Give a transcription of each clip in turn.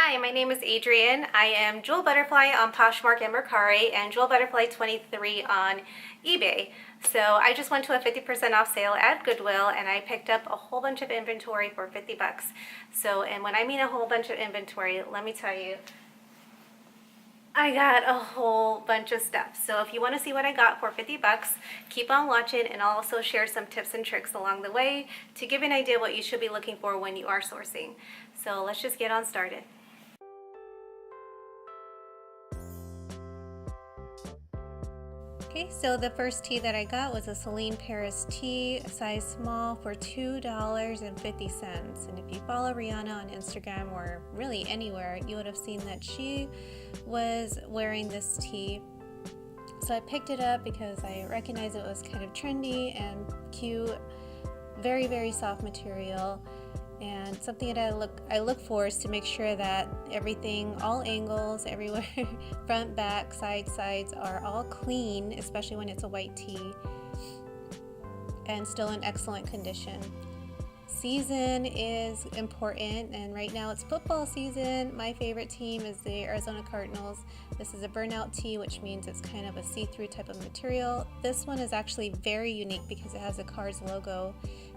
Hi, my name is Adrienne. I am Jewel Butterfly on Poshmark and Mercari and Jewel Butterfly 23 on eBay. So I just went to a 50% off sale at Goodwill and I picked up a whole bunch of inventory for 50 bucks. And when I mean a whole bunch of inventory, let me tell you, I got a whole bunch of stuff. So if you want to see what I got for 50 bucks, keep on watching, and I'll also share some tips and tricks along the way to give you an idea what you should be looking for when you are sourcing. So let's just get on started. Okay, so the first tee that I got was a Celine Paris tee, size small, for $2.50. And if you follow Rihanna on Instagram or really anywhere, you would have seen that she was wearing this tee. So I picked it up because I recognized it was kind of trendy and cute, very, very soft material. And something that I look for is to make sure that everything, all angles, everywhere, front, back, sides are all clean, especially when it's a white tee, and still in excellent condition. Season is important, and right now it's football season. My favorite team is the Arizona Cardinals. This is a burnout tee, which means it's kind of a see-through type of material. This one is actually very unique because it has a Cards logo.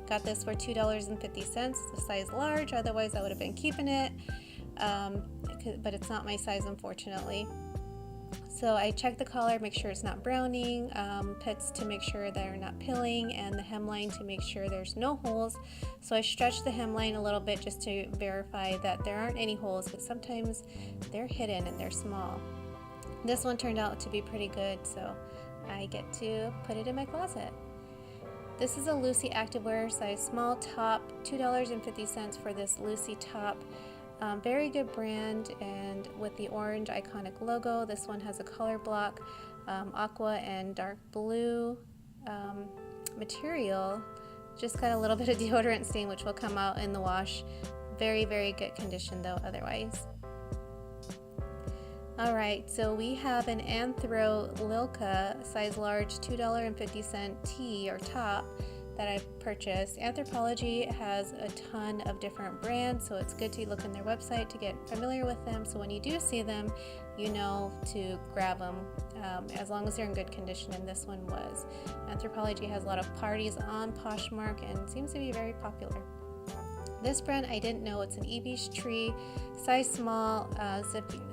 Got this for $2.50, the size large, otherwise I would have been keeping it, but it's not my size, unfortunately. So I check the collar, make sure it's not browning, pits to make sure they're not pilling, and the hemline to make sure there's no holes. So I stretch the hemline a little bit just to verify that there aren't any holes, but sometimes they're hidden and they're small. This one turned out to be pretty good, so I get to put it in my closet. This is a Lucy activewear, size small top, $2.50 for this Lucy top. Very good brand, and with the orange iconic logo. This one has a color block, aqua and dark blue material. Just got a little bit of deodorant stain, which will come out in the wash. Very, very good condition though otherwise. Alright, so we have an Anthro Lilka size large $2.50 tee or top that I purchased. Anthropologie has a ton of different brands, so it's good to look on their website to get familiar with them, so when you do see them, you know to grab them as long as they're in good condition, and this one was. Anthropologie has a lot of parties on Poshmark and seems to be very popular. This brand I didn't know. It's an Beechtree size small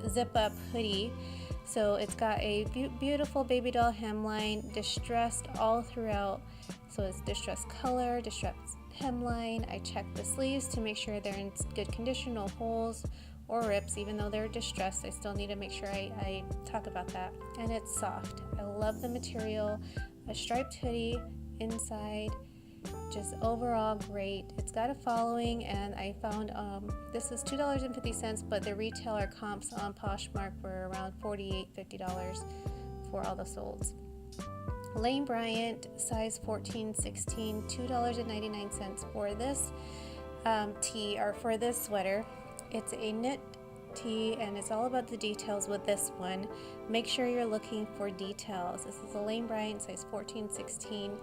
zip up hoodie. So it's got a beautiful baby doll hemline, distressed all throughout. So it's distressed color, distressed hemline. I check the sleeves to make sure they're in good condition, no holes or rips. Even though they're distressed, I still need to make sure I talk about that. And it's soft. I love the material. A striped hoodie inside. Just overall great. It's got a following, and I found this is $2.50, but the retailer comps on Poshmark were around $48, $50 for all the solds. Lane Bryant size 14-16, $2.99 for this tee, or for this sweater. It's a knit tee, and it's all about the details with this one. Make sure you're looking for details. This is a Lane Bryant size 14-16.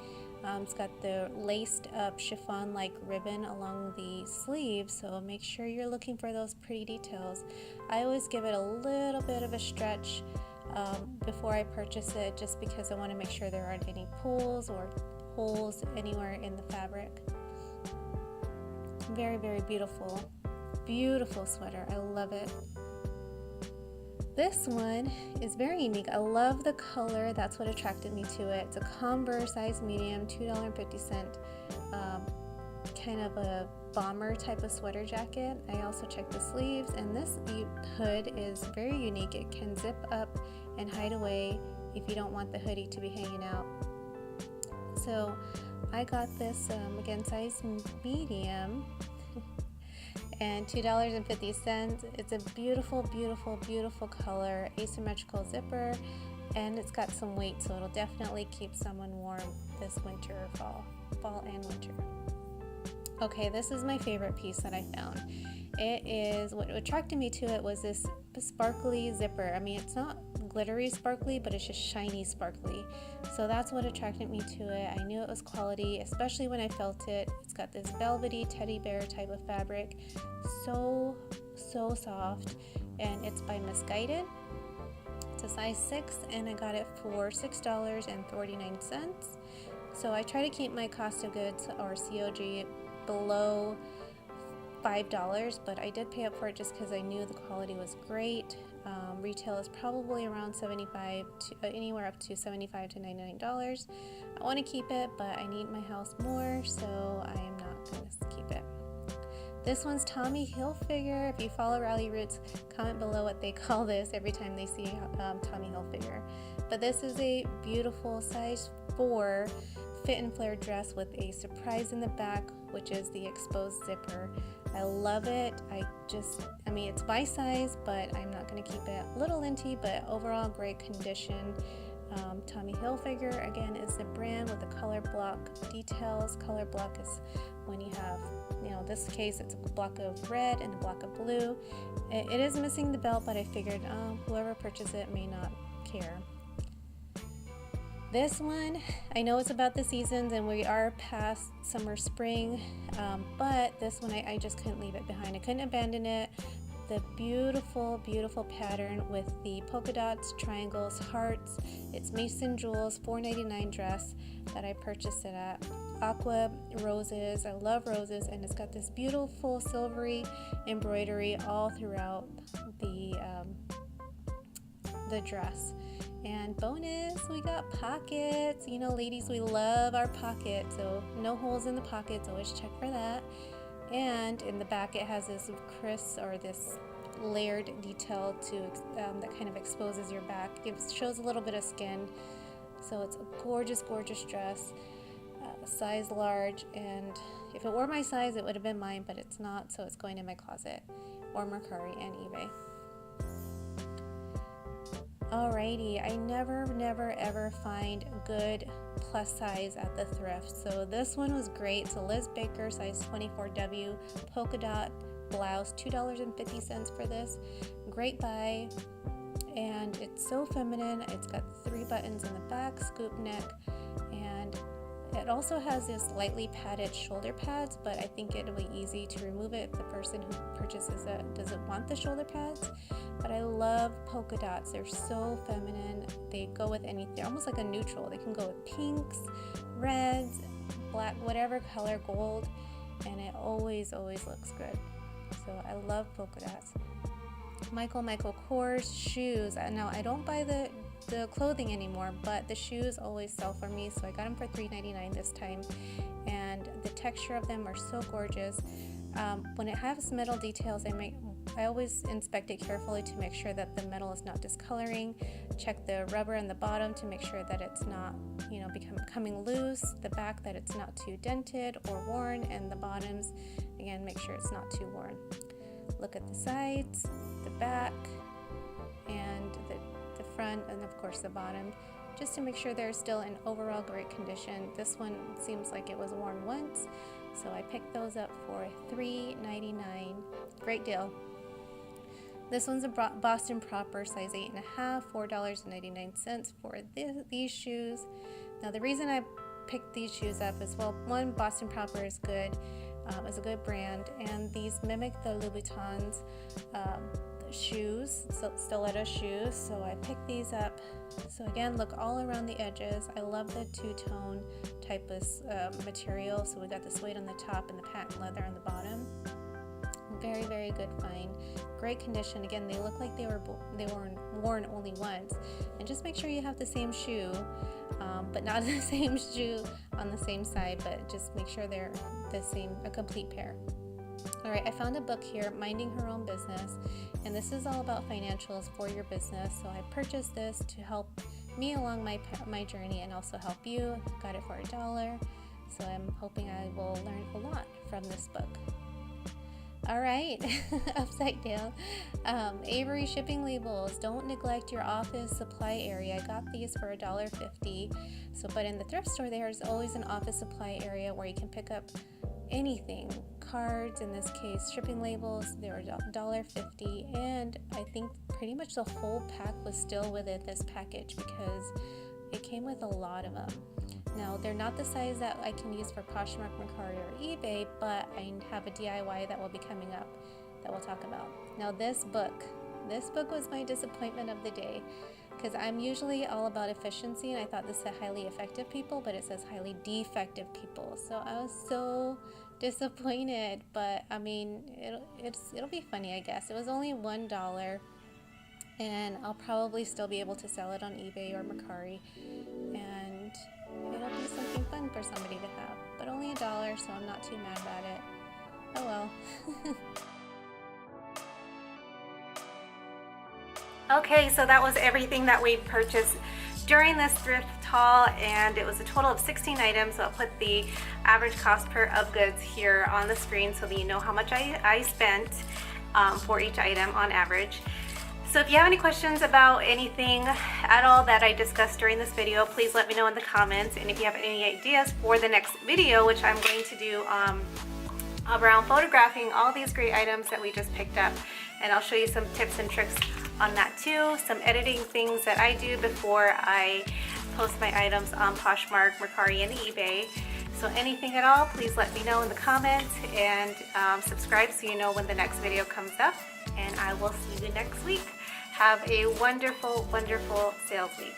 It's got the laced up chiffon like ribbon along the sleeves, so make sure you're looking for those pretty details. I always give it a little bit of a stretch before I purchase it, just because I want to make sure there aren't any pulls or holes anywhere in the fabric. Very, very beautiful sweater. I love it. This one is very unique. I love the color. That's what attracted me to it. It's a Converse size medium, $2.50, kind of a bomber type of sweater jacket. I also checked the sleeves, and this hood is very unique. It can zip up and hide away if you don't want the hoodie to be hanging out. So I got this, again, size medium, and $2.50. It's a beautiful color, asymmetrical zipper, and it's got some weight, so it'll definitely keep someone warm this winter or fall and winter. Okay, this is my favorite piece that I found. It is, what attracted me to it was this sparkly zipper. I mean, it's not glittery sparkly, but it's just shiny sparkly. So that's what attracted me to it. I knew it was quality, especially when I felt it. It's got this velvety teddy bear type of fabric. So soft. And it's by Misguided. It's a size 6, and I got it for $6.49. So I try to keep my cost of goods, or COG, below $5, but I did pay up for it just because I knew the quality was great. Retail is probably around anywhere up to $75 to $99. I want to keep it, but I need my house more, so I am not going to keep it. This one's Tommy Hilfiger. If you follow Rally Roots, comment below what they call this every time they see Tommy Hilfiger. But this is a beautiful size 4 fit and flare dress with a surprise in the back, which is the exposed zipper. I love it. I mean, it's my size, but I'm not going to keep it. A little linty, but overall great condition. Tommy Hilfiger, again, is the brand with the color block details. Color block is when you have, in this case, it's a block of red and a block of blue. It is missing the belt, but I figured whoever purchases it may not care. This one, I know it's about the seasons and we are past summer, spring, but this one I just couldn't leave it behind. I couldn't abandon it. The beautiful pattern with the polka dots, triangles, hearts. It's Mason Jewels $4.99 dress that I purchased it at. Aqua roses, I love roses, and it's got this beautiful silvery embroidery all throughout the dress. And bonus, we got pockets. Ladies, we love our pockets, so no holes in the pockets, always check for that. And in the back it has this this layered detail that kind of exposes your back. It shows a little bit of skin. So it's a gorgeous dress, size large, and if it were my size it would have been mine, but it's not, so it's going in my closet or Mercari and eBay. Alrighty, I never ever find good plus size at the thrift. So this one was great. So Liz Baker, size 24W, polka dot blouse, $2.50 for this. Great buy, and it's so feminine. It's got 3 buttons in the back, scoop neck, and it also has this lightly padded shoulder pads, but I think it'll be easy to remove it if the person who purchases it doesn't want the shoulder pads. But I love polka dots. They're so feminine. They go with anything, almost like a neutral. They can go with pinks, reds, black, whatever color, gold, and it always looks good. So I love polka dots. Michael Kors shoes. Now I don't buy the clothing anymore, but the shoes always sell for me, so I got them for $3.99 this time, and the texture of them are so gorgeous. When it has metal details, I always inspect it carefully to make sure that the metal is not discoloring. Check the rubber in the bottom to make sure that it's not becoming loose, the back that it's not too dented or worn, and the bottoms, again, make sure it's not too worn. Look at the sides, the back, and the front, and of course the bottom, just to make sure they're still in overall great condition. This one seems like it was worn once, so I picked those up for $3.99. Great deal. This one's a Boston Proper, size 8.5, $4.99 for these shoes. Now the reason I picked these shoes up is, well, one, Boston Proper is good, is a good brand, and these mimic the Louboutins shoes, stiletto shoes, so I picked these up. So again, look all around the edges. I love the two-tone type of material. So we got the suede on the top and the patent leather on the bottom. Very good find. Great condition. Again, they look like they were worn only once. And just make sure you have the same shoe, but not the same shoe on the same side, but just make sure they're a complete pair. Alright, I found a book here, Minding Her Own Business, and this is all about financials for your business. So I purchased this to help me along my journey and also help you. Got it for $1, so I'm hoping I will learn a lot from this book. Alright, upside down. Avery shipping labels. Don't neglect your office supply area. I got these for $1.50. But in the thrift store, there's always an office supply area where you can pick up anything. Cards, in this case, shipping labels, they were $1.50, and I think pretty much the whole pack was still within this package because it came with a lot of them. Now, they're not the size that I can use for Poshmark, Mercari, or eBay, but I have a DIY that will be coming up that we'll talk about. Now, this book was my disappointment of the day because I'm usually all about efficiency, and I thought this said highly effective people, but it says highly defective people. So I was so disappointed, but I mean, it'll be funny, I guess. It was only $1, and I'll probably still be able to sell it on eBay or Mercari, and it'll be something fun for somebody to have. But only $1, so I'm not too mad about it. Oh well. Okay, so that was everything that we purchased during this thrift haul, and it was a total of 16 items. So I'll put the average cost per of goods here on the screen so that you know how much I spent for each item on average. So if you have any questions about anything at all that I discussed during this video, please let me know in the comments. And if you have any ideas for the next video, which I'm going to do around photographing all these great items that we just picked up, and I'll show you some tips and tricks on that too, some editing things that I do before I post my items on Poshmark, Mercari, and eBay. So anything at all, please let me know in the comments, and subscribe so you know when the next video comes up, and I will see you next week. Have a wonderful, wonderful sales week.